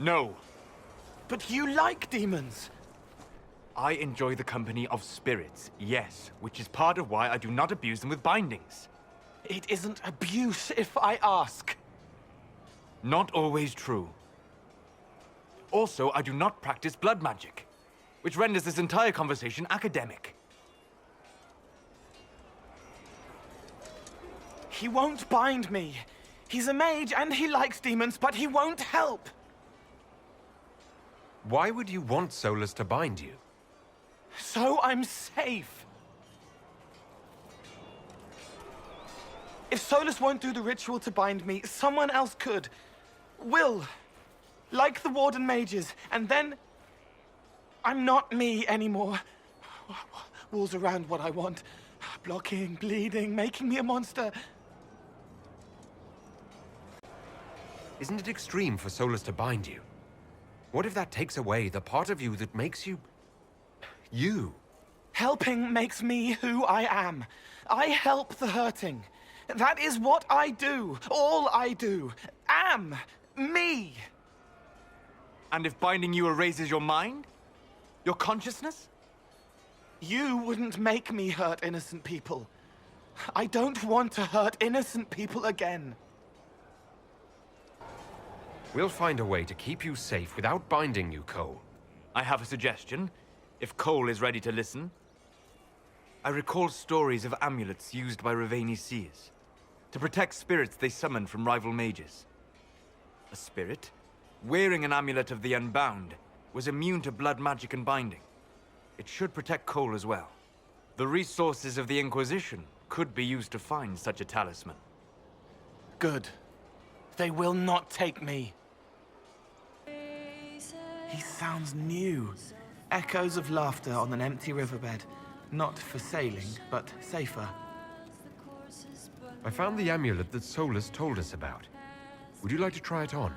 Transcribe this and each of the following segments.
No. But you like demons. I enjoy the company of spirits, yes, which is part of why I do not abuse them with bindings. It isn't abuse if I ask. Not always true. Also, I do not practice blood magic, which renders this entire conversation academic. He won't bind me. He's a mage and he likes demons, but he won't help. Why would you want Solas to bind you? So I'm safe. If Solas won't do the ritual to bind me, someone else could. Will. Like the Warden mages, and then I'm not me anymore. Walls around what I want. Blocking, bleeding, making me a monster. Isn't it extreme for Solas to bind you? What if that takes away the part of you that makes you... you? Helping makes me who I am. I help the hurting. That is what I do. All I do. Am. Me. And if binding you erases your mind? Your consciousness? You wouldn't make me hurt innocent people. I don't want to hurt innocent people again. We'll find a way to keep you safe without binding you, Cole. I have a suggestion, if Cole is ready to listen. I recall stories of amulets used by Raveni seers to protect spirits they summoned from rival mages. A spirit, wearing an amulet of the Unbound, was immune to blood magic and binding. It should protect Cole as well. The resources of the Inquisition could be used to find such a talisman. Good. They will not take me. He sounds new. Echoes of laughter on an empty riverbed. Not for sailing, but safer. I found the amulet that Solas told us about. Would you like to try it on?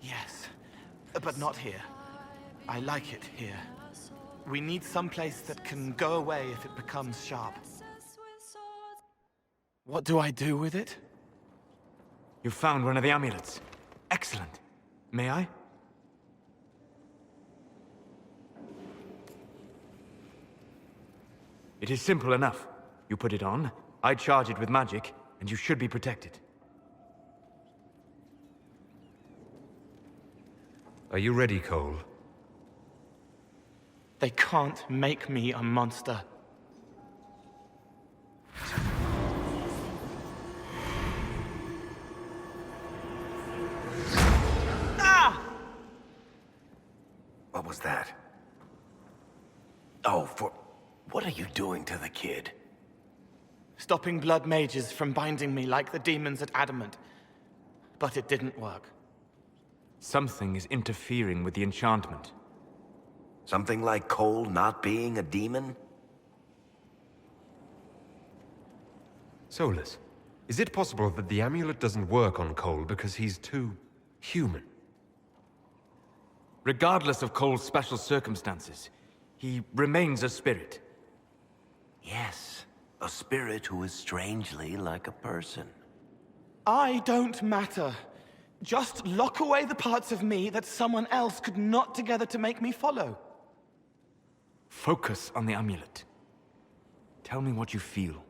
Yes, but not here. I like it here. We need someplace that can go away if it becomes sharp. What do I do with it? You found one of the amulets. Excellent. May I? It is simple enough. You put it on, I charge it with magic, and you should be protected. Are you ready, Cole? They can't make me a monster. Ah! What was that? Oh, what are you doing to the kid? Stopping blood mages from binding me like the demons at Adamant. But it didn't work. Something is interfering with the enchantment. Something like Cole not being a demon? Solas, is it possible that the amulet doesn't work on Cole because he's too human? Regardless of Cole's special circumstances, he remains a spirit. Yes, a spirit who is strangely like a person. I don't matter. Just lock away the parts of me that someone else could knot together to make me follow. Focus on the amulet. Tell me what you feel.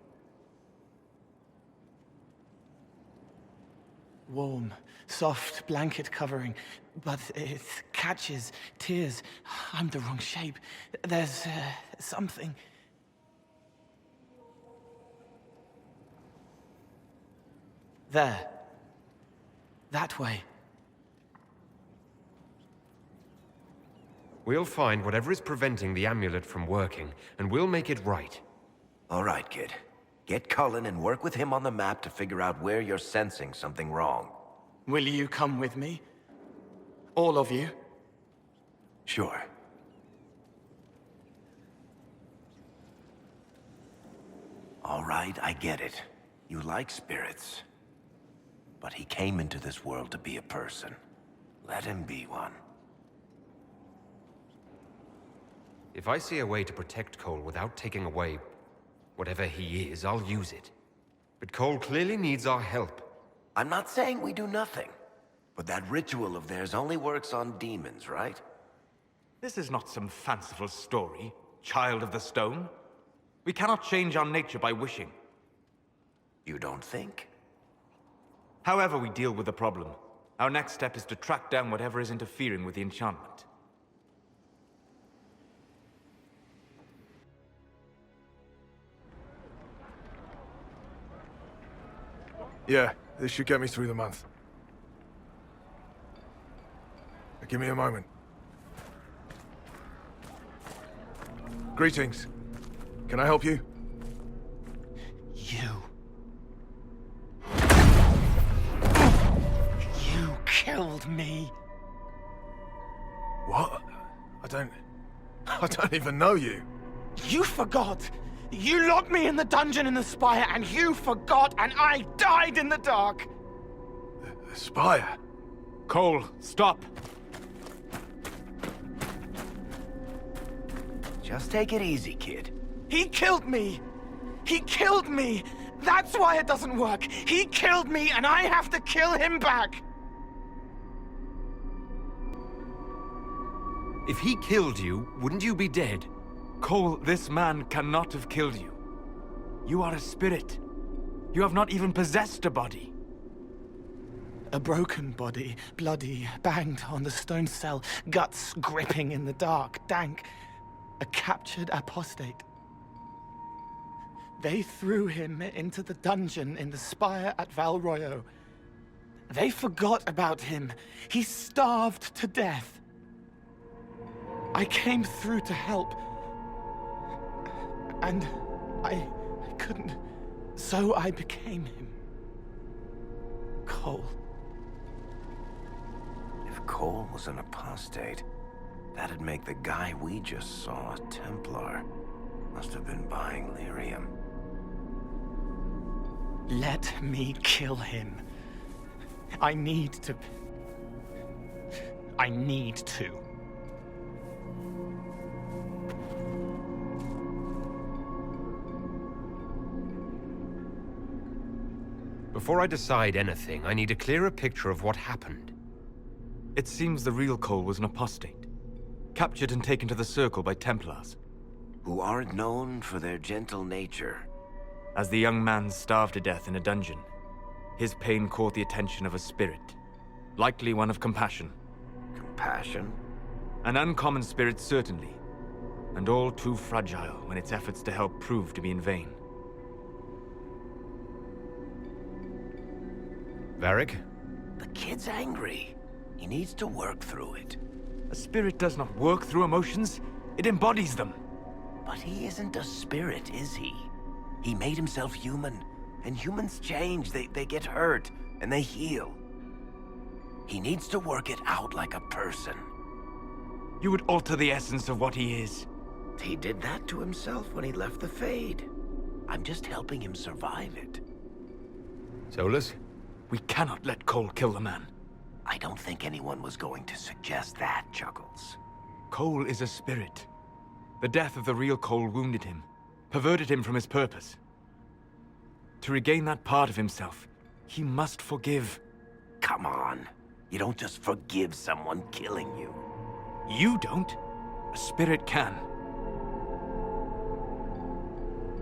Warm, soft blanket covering, but it catches tears. I'm the wrong shape. There's something. There. That way. We'll find whatever is preventing the amulet from working, and we'll make it right. All right, kid. Get Cullen and work with him on the map to figure out where you're sensing something wrong. Will you come with me? All of you? Sure. All right, I get it. You like spirits. But he came into this world to be a person. Let him be one. If I see a way to protect Cole without taking away whatever he is, I'll use it. But Cole clearly needs our help. I'm not saying we do nothing. But that ritual of theirs only works on demons, right? This is not some fanciful story, child of the stone. We cannot change our nature by wishing. You don't think? However we deal with the problem, our next step is to track down whatever is interfering with the enchantment. Yeah, this should get me through the month. Give me a moment. Greetings. Can I help you? You killed me. What? I don't even know you. You forgot. You locked me in the dungeon in the spire, and you forgot, and I died in the dark. The spire? Cole, stop! Just take it easy, kid. He killed me. He killed me. That's why it doesn't work. He killed me, and I have to kill him back. If he killed you, wouldn't you be dead? Cole, this man cannot have killed you. You are a spirit. You have not even possessed a body. A broken body, bloody, banged on the stone cell, guts gripping in the dark, dank. A captured apostate. They threw him into the dungeon in the spire at Val Royo. They forgot about him. He starved to death. I came through to help. And I couldn't. So I became him. Cole. If Cole was an apostate, that'd make the guy we just saw a Templar. Must have been buying lyrium. Let me kill him. I need to. Before I decide anything, I need a clearer picture of what happened. It seems the real Cole was an apostate, captured and taken to the Circle by Templars. Who aren't known for their gentle nature. As the young man starved to death in a dungeon, his pain caught the attention of a spirit, likely one of compassion. Compassion? An uncommon spirit, certainly, and all too fragile when its efforts to help prove to be in vain. Varric? The kid's angry. He needs to work through it. A spirit does not work through emotions, it embodies them. But he isn't a spirit, is he? He made himself human, and humans change. They get hurt, and they heal. He needs to work it out like a person. You would alter the essence of what he is. He did that to himself when he left the Fade. I'm just helping him survive it. Solas? We cannot let Cole kill the man. I don't think anyone was going to suggest that, Chuckles. Cole is a spirit. The death of the real Cole wounded him, perverted him from his purpose. To regain that part of himself, he must forgive. Come on. You don't just forgive someone killing you. You don't. A spirit can.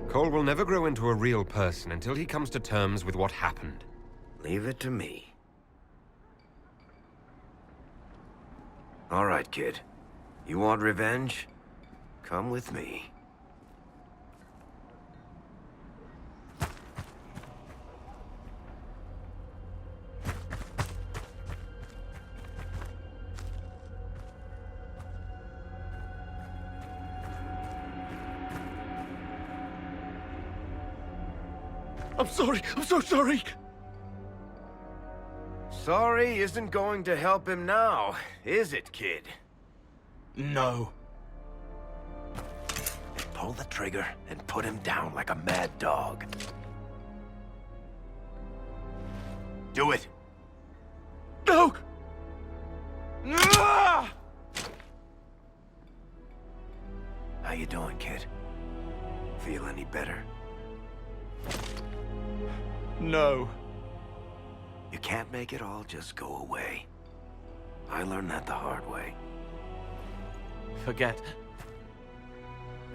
Cole will never grow into a real person until he comes to terms with what happened. Leave it to me. All right, kid. You want revenge? Come with me. I'm sorry. I'm so sorry. Sorry isn't going to help him now, is it, kid? No. Pull the trigger and put him down like a mad dog. Do it. No! Ah! How you doing, kid? Feel any better? No. You can't make it all just go away. I learned that the hard way. Forget.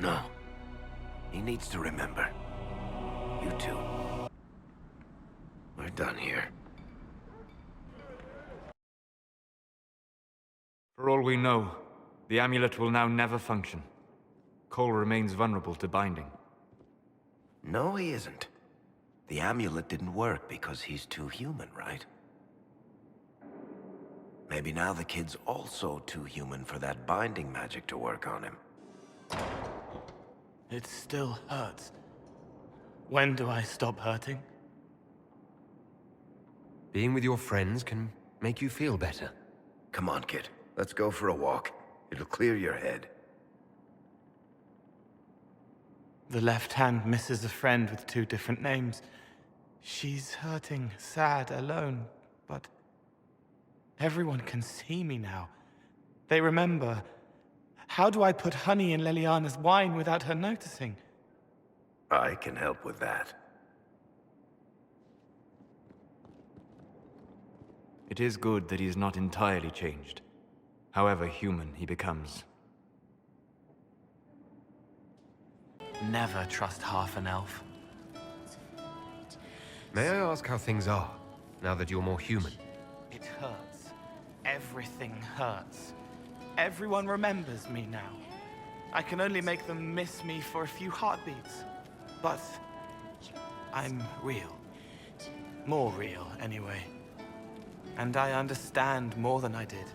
No. He needs to remember. You too. We're done here. For all we know, the amulet will now never function. Cole remains vulnerable to binding. No, he isn't. The amulet didn't work because he's too human, right? Maybe now the kid's also too human for that binding magic to work on him. It still hurts. When do I stop hurting? Being with your friends can make you feel better. Come on, kid. Let's go for a walk. It'll clear your head. The left hand misses a friend with 2 different names. She's hurting, sad, alone, but everyone can see me now. They remember. How do I put honey in Leliana's wine without her noticing? I can help with that. It is good that he is not entirely changed, however human he becomes. Never trust half an elf. May I ask how things are, now that you're more human? It hurts. Everything hurts. Everyone remembers me now. I can only make them miss me for a few heartbeats. But I'm real. More real, anyway. And I understand more than I did.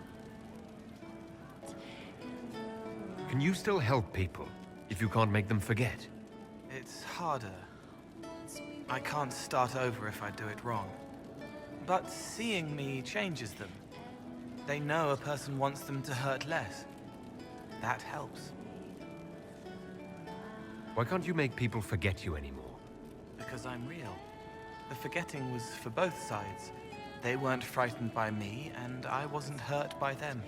Can you still help people, if you can't make them forget? It's harder. I can't start over if I do it wrong. But seeing me changes them. They know a person wants them to hurt less. That helps. Why can't you make people forget you anymore? Because I'm real. The forgetting was for both sides. They weren't frightened by me, and I wasn't hurt by them.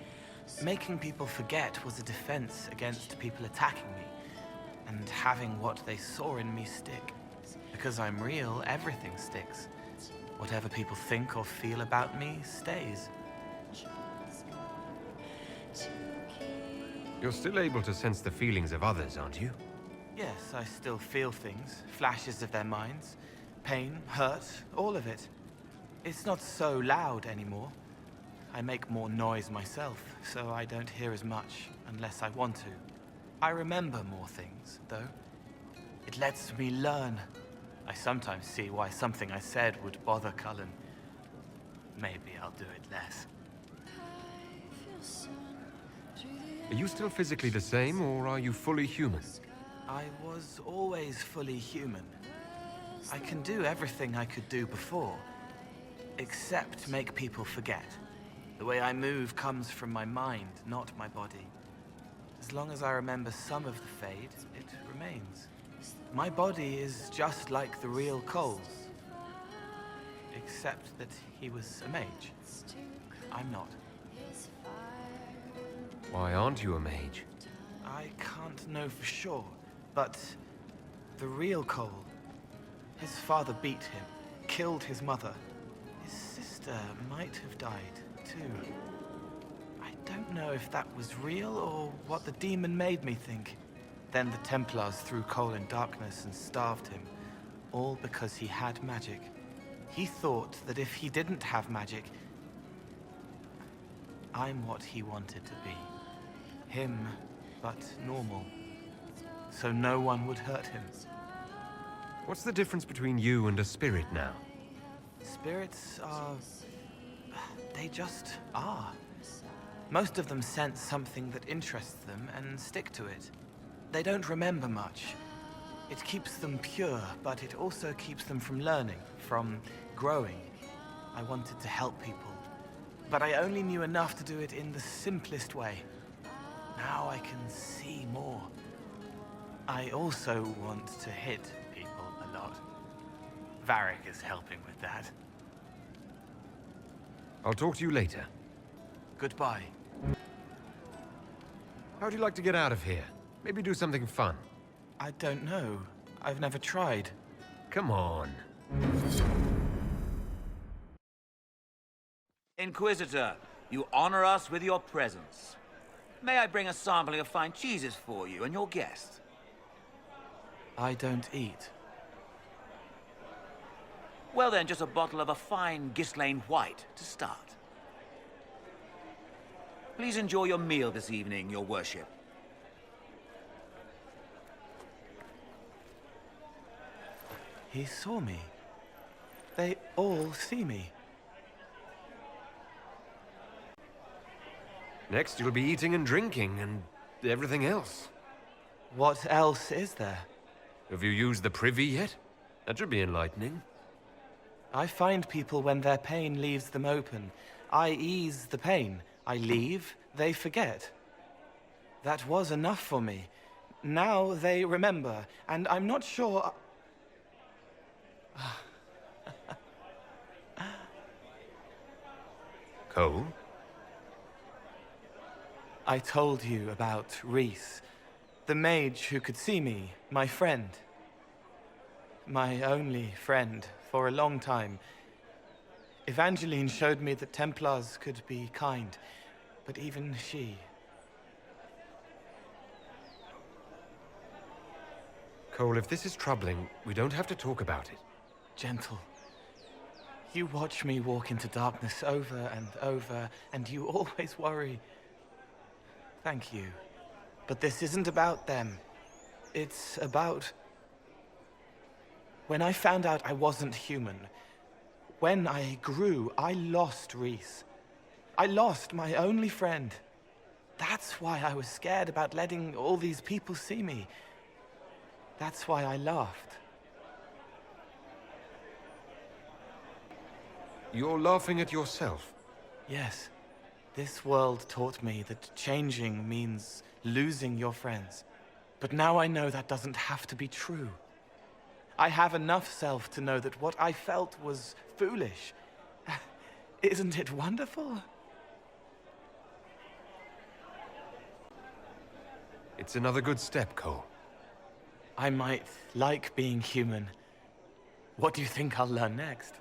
Making people forget was a defense against people attacking me, and having what they saw in me stick. Because I'm real, everything sticks. Whatever people think or feel about me stays. You're still able to sense the feelings of others, aren't you? Yes, I still feel things, flashes of their minds. Pain, hurt, all of it. It's not so loud anymore. I make more noise myself, so I don't hear as much unless I want to. I remember more things, though. It lets me learn. I sometimes see why something I said would bother Cullen. Maybe I'll do it less. Are you still physically the same, or are you fully human? I was always fully human. I can do everything I could do before, except make people forget. The way I move comes from my mind, not my body. As long as I remember some of the Fade, it remains. My body is just like the real Cole's, except that he was a mage. I'm not. Why aren't you a mage? I can't know for sure, but the real Cole, his father beat him, killed his mother. His sister might have died, too. I don't know if that was real or what the demon made me think. Then the Templars threw Cole in darkness and starved him, all because he had magic. He thought that if he didn't have magic, I'm what he wanted to be. Him, but normal. So no one would hurt him. What's the difference between you and a spirit now? Spirits are... they just are. Most of them sense something that interests them and stick to it. They don't remember much. It keeps them pure, but it also keeps them from learning, from growing. I wanted to help people, but I only knew enough to do it in the simplest way. Now I can see more. I also want to hit people a lot. Varric is helping with that. I'll talk to you later. Goodbye. How'd you like to get out of here? Maybe do something fun. I don't know. I've never tried. Come on. Inquisitor, You honor us with your presence. May I bring a sampling of fine cheeses for you and your guest? I don't eat. Well then, just a bottle of a fine Gislane White to start. Please enjoy your meal this evening, your worship. He saw me. They all see me. Next, you'll be eating and drinking and everything else. What else is there? Have you used the privy yet? That should be enlightening. I find people when their pain leaves them open. I ease the pain. I leave, they forget. That was enough for me. Now they remember, and I'm not sure... Cole? I told you about Reese, the mage who could see me, my friend. My only friend for a long time. Evangeline showed me that Templars could be kind, but even she... Cole, if this is troubling, we don't have to talk about it. Gentle. You watch me walk into darkness over and over, and you always worry. Thank you. But this isn't about them. It's about... When I found out I wasn't human, when I grew, I lost Reese. I lost my only friend. That's why I was scared about letting all these people see me. That's why I laughed. You're laughing at yourself. Yes. This world taught me that changing means losing your friends. But now I know that doesn't have to be true. I have enough self to know that what I felt was foolish. Isn't it wonderful? It's another good step, Cole. I might like being human. What do you think I'll learn next?